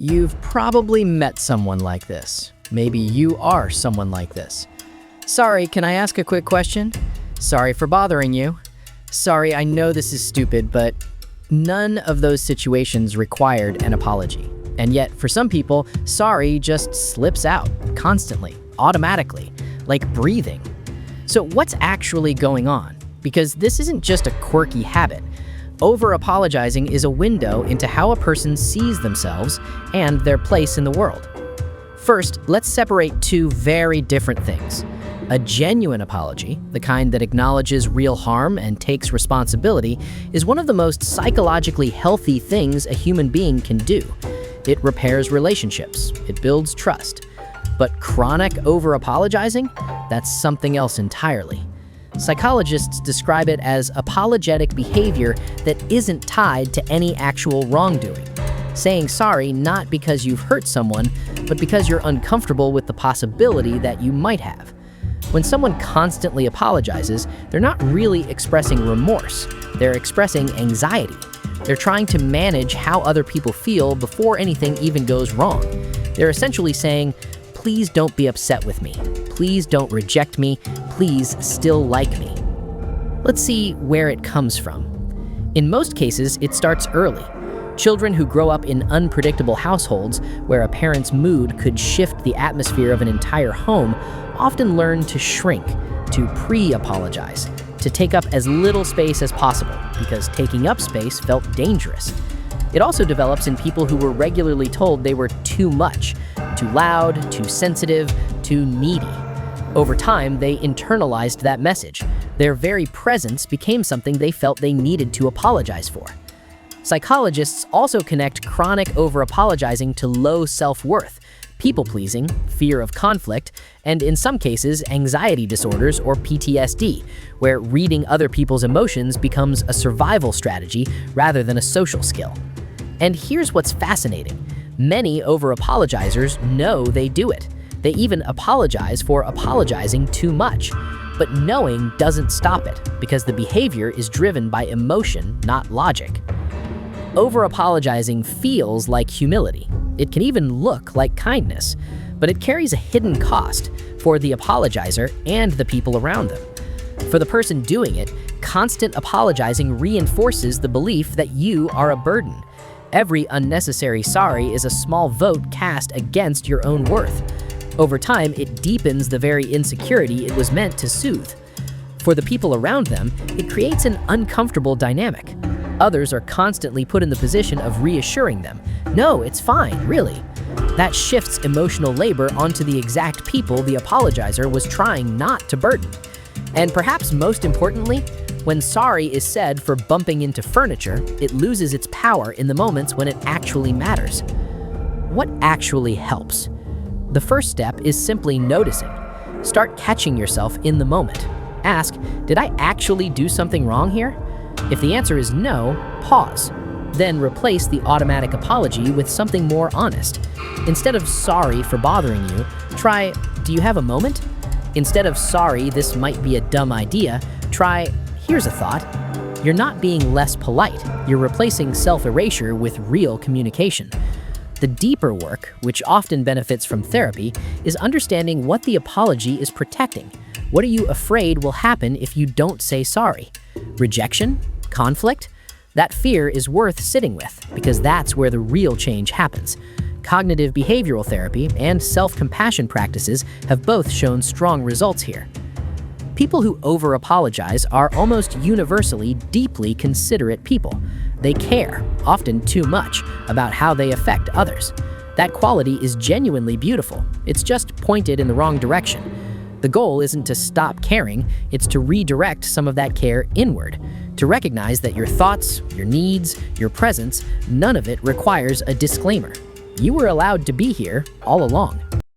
You've probably met someone like this. Maybe you are someone like this. Sorry, can I ask a quick question? Sorry for bothering you. Sorry, I know this is stupid, but none of those situations required an apology. And yet, for some people, sorry just slips out constantly, automatically, like breathing. So what's actually going on? Because this isn't just a quirky habit. Over-apologizing is a window into how a person sees themselves and their place in the world. First, let's separate two very different things. A genuine apology, the kind that acknowledges real harm and takes responsibility, is one of the most psychologically healthy things a human being can do. It repairs relationships, it builds trust. But chronic over-apologizing? That's something else entirely. Psychologists describe it as apologetic behavior that isn't tied to any actual wrongdoing. Saying sorry not because you've hurt someone, but because you're uncomfortable with the possibility that you might have. When someone constantly apologizes, they're not really expressing remorse. They're expressing anxiety. They're trying to manage how other people feel before anything even goes wrong. They're essentially saying, please don't be upset with me. Please don't reject me. Please still like me. Let's see where it comes from. In most cases, it starts early. Children who grow up in unpredictable households where a parent's mood could shift the atmosphere of an entire home often learn to shrink, to pre-apologize, to take up as little space as possible because taking up space felt dangerous. It also develops in people who were regularly told they were too much, too loud, too sensitive, too needy. Over time, they internalized that message. Their very presence became something they felt they needed to apologize for. Psychologists also connect chronic over-apologizing to low self-worth, people-pleasing, fear of conflict, and in some cases, anxiety disorders or PTSD, where reading other people's emotions becomes a survival strategy rather than a social skill. And here's what's fascinating. Many over-apologizers know they do it. They even apologize for apologizing too much. But knowing doesn't stop it, because the behavior is driven by emotion, not logic. Over-apologizing feels like humility. It can even look like kindness, but it carries a hidden cost for the apologizer and the people around them. For the person doing it, constant apologizing reinforces the belief that you are a burden. Every unnecessary sorry is a small vote cast against your own worth. Over time, it deepens the very insecurity it was meant to soothe. For the people around them, it creates an uncomfortable dynamic. Others are constantly put in the position of reassuring them, no, it's fine, really. That shifts emotional labor onto the exact people the apologizer was trying not to burden. And perhaps most importantly, when sorry is said for bumping into furniture, it loses its power in the moments when it actually matters. What actually helps? The first step is simply noticing. Start catching yourself in the moment. Ask, did I actually do something wrong here? If the answer is no, pause. Then replace the automatic apology with something more honest. Instead of sorry for bothering you, try, do you have a moment? Instead of sorry, this might be a dumb idea, try, here's a thought. You're not being less polite. You're replacing self-erasure with real communication. The deeper work, which often benefits from therapy, is understanding what the apology is protecting. What are you afraid will happen if you don't say sorry? Rejection? Conflict? That fear is worth sitting with, because that's where the real change happens. Cognitive behavioral therapy and self-compassion practices have both shown strong results here. People who over-apologize are almost universally deeply considerate people. They care, often too much, about how they affect others. That quality is genuinely beautiful. It's just pointed in the wrong direction. The goal isn't to stop caring, it's to redirect some of that care inward, to recognize that your thoughts, your needs, your presence, none of it requires a disclaimer. You were allowed to be here all along.